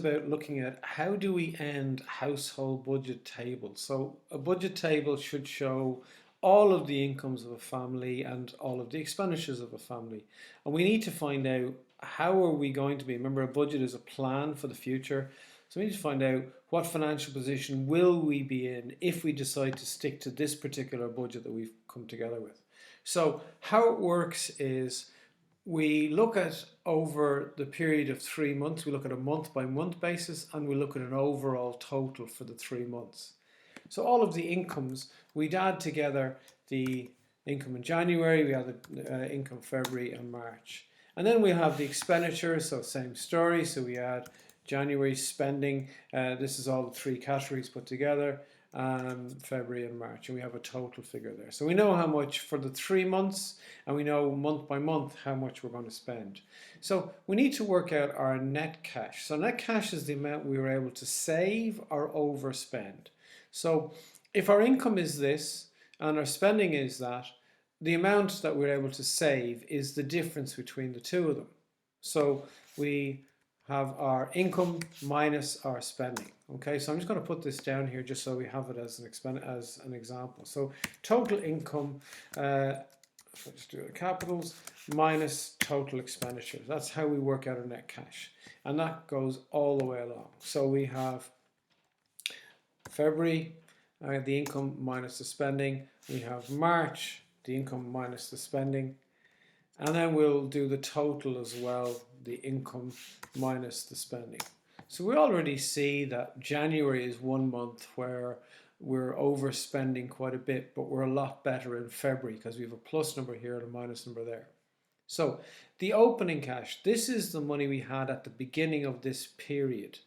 About looking at how do we end household budget table. So a budget table should show all of the incomes of a family and all of the expenditures of a family. And we need to find out how are we going to be. Remember, a budget is a plan for the future. So we need to find out what financial position will we be in if we decide to stick to this particular budget that we've come together with. So how it works is we look at over the period of 3 months, we look at a month by month basis, and we look at an overall total for the 3 months. So all of the incomes, we'd add together the income in January, we add the income February and March. And then we have the expenditures, so same story, so we add January spending, this is all the three categories put together, February and March, and we have a total figure there. So we know how much for the 3 months, and we know month by month how much we're going to spend. So we need to work out our net cash. So net cash is the amount we were able to save or overspend. So if our income is this and our spending is that, the amount that we're able to save is the difference between the two of them. So we have our income minus our spending. Okay, so I'm just going to put this down here just so we have it as an example. So total income, if I just do the capitals, minus total expenditures. That's how we work out our net cash. And that goes all the way along. So we have February, the income minus the spending. We have March, the income minus the spending. And then we'll do the total as well, the income minus the spending. So we already see that January is 1 month where we're overspending quite a bit, but we're a lot better in February because we have a plus number here and a minus number there. So the opening cash, this is the money we had at the beginning of this period.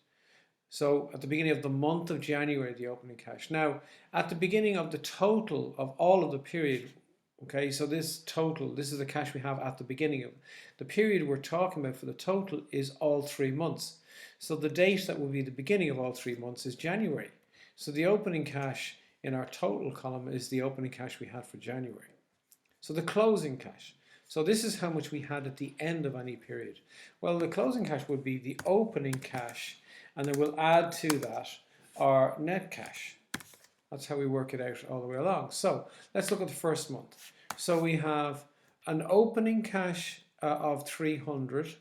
So at the beginning of the month of January, the opening cash. Now, at the beginning of the total of all of the period, okay, so this total, this is the cash we have at the beginning of the period we're talking about for the total is all 3 months. So the date that will be the beginning of all 3 months is January. So the opening cash in our total column is the opening cash we had for January. So the closing cash. So this is how much we had at the end of any period. Well, the closing cash would be the opening cash, and then we'll add to that our net cash. That's how we work it out all the way along. So let's look at the first month. So we have an opening cash of 300,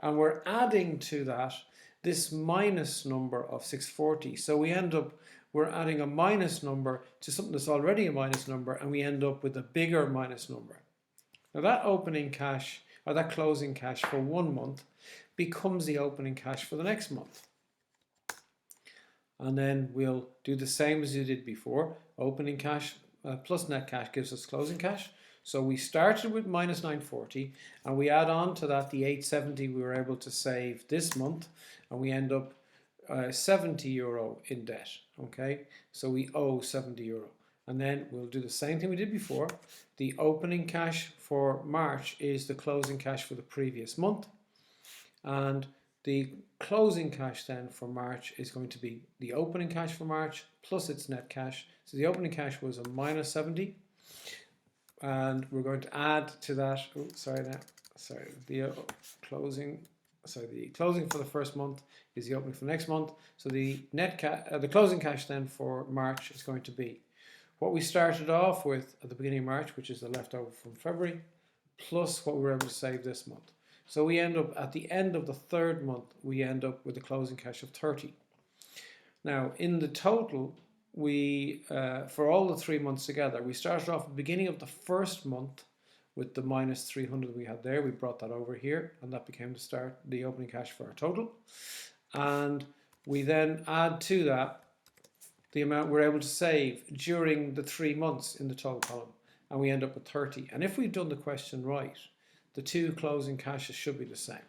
and we're adding to that this minus number of 640. So we end up, we're adding a minus number to something that's already a minus number, and we end up with a bigger minus number. Now that opening cash, or that closing cash for 1 month, becomes the opening cash for the next month. And then we'll do the same as we did before. Opening cash plus net cash gives us closing cash. So we started with minus 940, and we add on to that the 870 we were able to save this month, and we end up 70 euro in debt. Okay, so we owe 70 euro. And then we'll do the same thing we did before. The opening cash for March is the closing cash for the previous month, and the closing cash then for March is going to be the opening cash for March plus its net cash. So the opening cash was a minus 70, and we're going to add to that, the closing for the first month is the opening for the next month. So the the closing cash then for March is going to be what we started off with at the beginning of March, which is the leftover from February, plus what we were able to save this month. So we end up at the end of the third month, we end up with a closing cash of 30. Now, in the total, we for all the 3 months together, we started off at the beginning of the first month with the minus 300 we had there. We brought that over here, and that became the opening cash for our total. And we then add to that the amount we're able to save during the 3 months in the total column, and we end up with 30. And if we've done the question right, the two closing cashes should be the same.